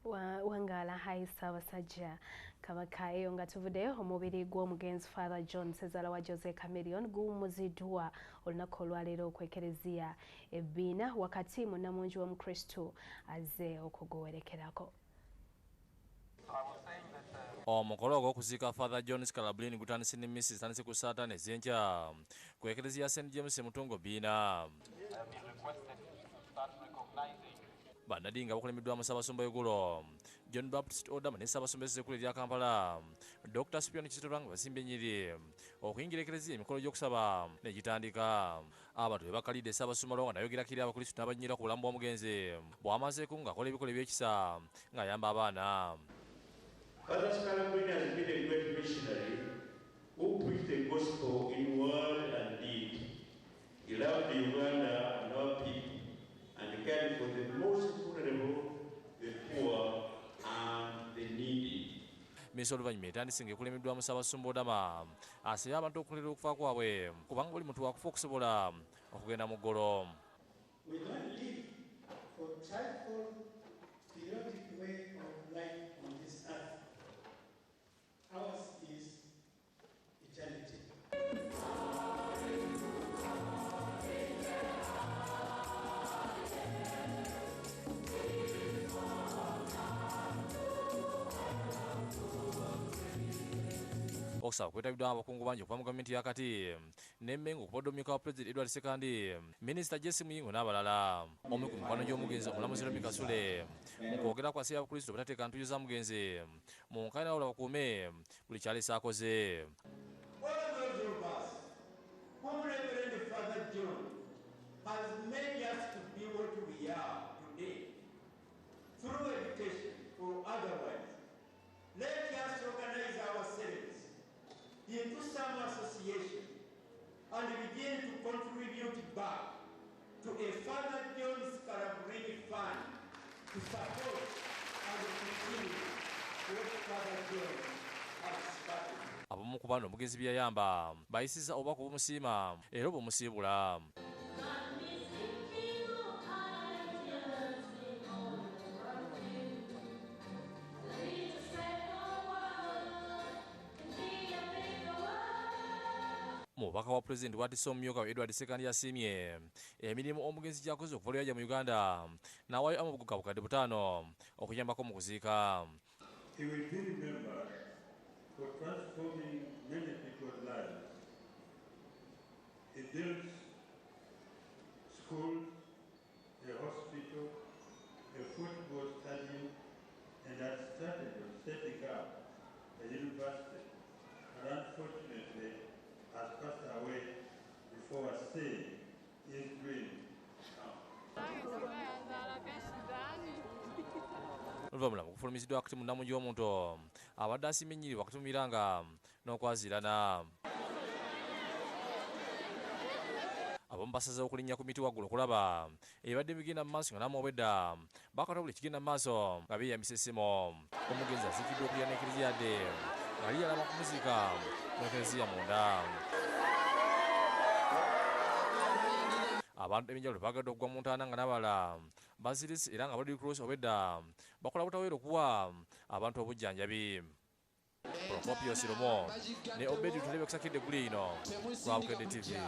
Wangala haisa wasajja kabaka eyo nga tuvuddeyo omubiri gw'omugenzi Fr.John Sezala wa Jose Chameleon guwummuziddwa olunaku olwaleero okwekereziya ebbiina wakati munnamungi w'omukristu azze okuguwerekerako. Omukolo gw'okuziika Fr.John Scalabrini gutandise n'emmisa zitandise ku Saturday ez'enkya ku ekereziya St. James Mutungo bbiina. Bannaddiini nga bakulembeddwamu Ssaabasumba Eggulo John Baptist Odama ne Ssaabasumba Ezzekulu erya Kampala Dr. Fr.John nga basimbye ennyiri okuyingira ekereziya emikolo gy'okusaba ne gitandika. Abantu be bakalidde Ssaabasumba Lwanga nayogerakiri abakristu n'abannyira ku bulamu bw'omugenzi bw'amazeeku ng'akola ebikola eby'ekisa ng'ayamba abaana. Father Scalabrini has been a great missionary who preached the gospel in word and deed. He loved Uganda and our people and cared for the most vulnerable, the poor and the needy. Miss oluvannyuma etandise ng'ekulemeddwamu Ssaabasumba Odama asabye abantu okukolera okufa kwabwe kubanga buli muntu wakufa okusobola okugenda mu ggolo. We don't live for trifle, periodic way of life on this earth. Ours is eternity. Okusaba kwetabiddwamu abakungu bangi okuva mu gavumenti yakati n'emmengo okupodda omumyuka wa Pulezidenti Edward Sekandi, Minisita Jesse Muyingo n'abalala. Omu ku mikwano gy'omugenzi omulamuzi Romy Kasule mu kwogera kwasabye abakristu batateeka ntuuyo za mugenzi mu nkaayana wabula bakuume buli kyaleese akoze. Into some association and begin to contribute back to a Fr.John Scalabrini fund to support and continue what Fr.John has started. Abamu ku bano omugenzi bye yayamba bayisizza obubaka obumusiima era obumusiibula. Mubaka wa Pulezidenti bw'atisse omumyuka we Edward Sekandi yasiimye emirimu omugenzi gy'akoze okuva yajja mu Uganda n'awaayo amabuguka bukadde 5 okuyambako mu kuziika. He will be remembered for transforming many people's lives. He built schools, a hospital, a football stadium, and had started on setting up a university. And unfortunately, has passed away before saying his dream come. Oluvamula mu kufulumiziddwa wakati munnamungi w'omuntu abadde asiimye ennyiri wakati mu miranga n'okwaziirana. Abamu basazeewo okulinnya ku miti waggulu okulaba ebadde bigenda mu maaso nga n'amobedda bakwata buli kigenda mu maaso nga beeyambisa essimu. Omugenzi aziikiddwa okulya n'ekereziya yadde nga liyalama ku muziika mu ekereziya munda. Abantu eb'enjawulo bagadde okugwa mu ntaana nga n'abalala bazirise era nga bali cross obedda bakola butaweera okuwa abantu obujjanjabi. Procopius Romo ne Obedi Tulebe kusakidde guli ino kwa Bukedde TV.